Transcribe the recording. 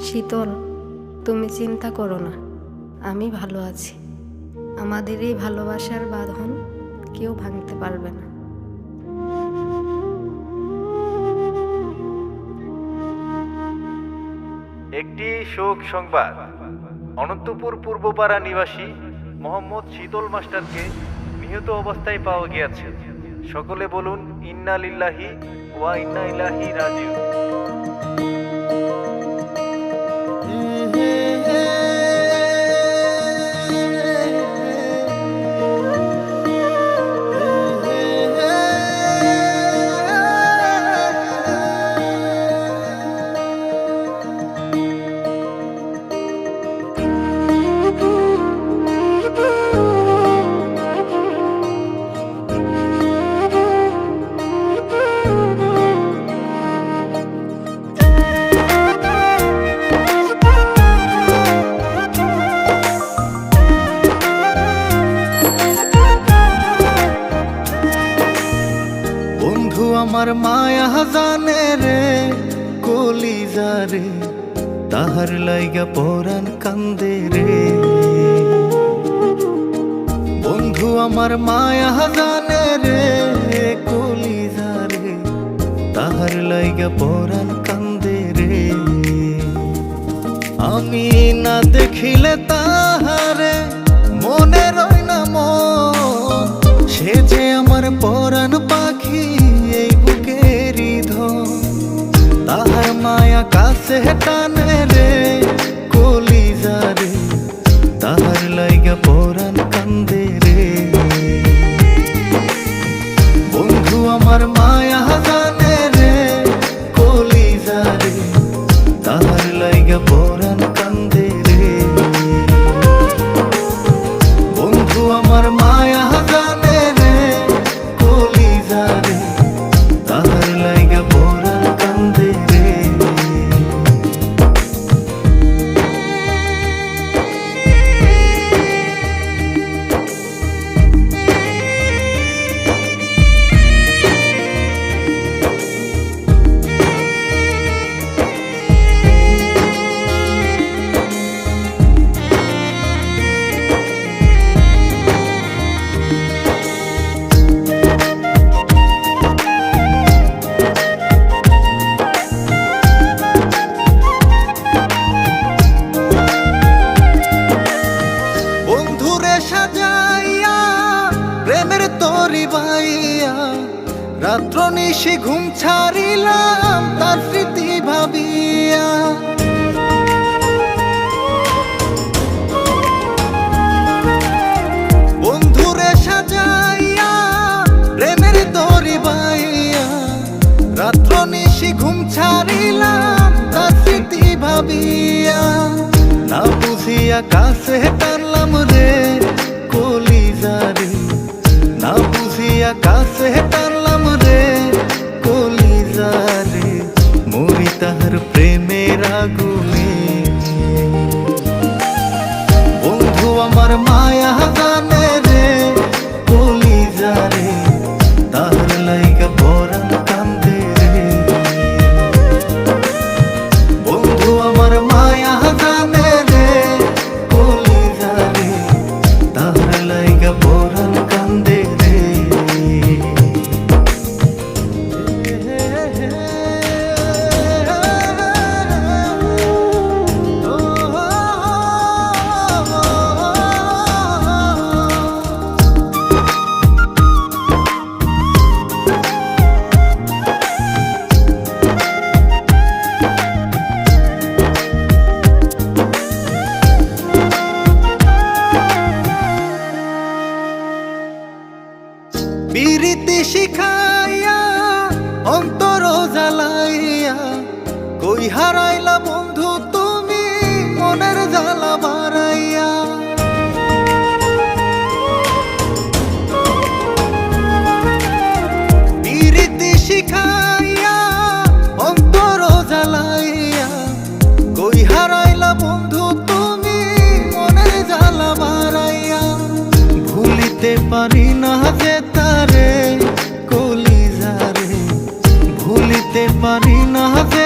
শীতল, তুমি চিন্তা করো না, আমি ভালো আছি। আমাদের এই ভালোবাসার বাঁধন কেউ ভাঙতে পারবে না। একটি শোক সংবাদ। অনন্তপুর পূর্বপাড়া নিবাসী মোহাম্মদ শীতল মাস্টারকে নিহত অবস্থায় পাওয়া গিয়েছে। সকলে বলুন ইন্না লিল্লাহি ওয়া ইন্না ইলাইহি রাজিউন। আমার মায়া জানে রে কলিজা রে, তাহার লাইগা পরাণ কান্দে রে। বন্ধু আমার মায়া জানে রে কলিজা রে, তাহার লাইগা পরাণ কান্দে রে। আমি না দেখিলে তাহারে মনে রয় না মন, সে যে আমার পরাণ পাখি এই বুকেরই ধন। তাহার মায়া কাছে টানে রে কলিজা রে, তাহার লাইগা পরাণ কান্দে রে। বন্ধু আমার মায়া জানে রে কলিজা রে, তাহার লাইগা পরাণ কান্দে রে। বন্ধু আমার মায়া জানে রে কলিজা রে, তাহার লাইগা পরাণ কান্দে রে। রাত্র নিশি ঘুম ছাড়িলাম তার স্মৃতি ভাবিয়া। বন্ধুরে সাজাইয়া প্রেমের দড়ি বাইয়া, রাত্র নিশি ঘুম ছাড়িলাম তার স্মৃতি ভাবিয়া। না বুঝিয়া কাছে টানলাম রে কলিজা রে, না বুঝিয়া কাছে টানলাম রে কলিজা রে। মরি তাহার প্রেমের আগুনে। বন্ধু আমার মায়া জানে রে কলিজা রে, তাহার লাইগা পরাণ কান্দে রে। বন্ধু আমার মায়া জানে রে কলিজা রে, তাহার লাইগা পরাণ কান্দে রে। পিরিতি শিখাইয়া অন্তর জ্বালাইয়া, কই হারাইলা বন্ধু তুমি মনের জ্বালা বাড়াইয়া। পিরিতি শিখাইয়া অন্তর জ্বালাইয়া, কই হারাইলা বন্ধু তুমি মনের জ্বালা বাড়াইয়া। ভুলিতে পারি না যে তারে কলিজা রে, ভুলিতে পারি না যে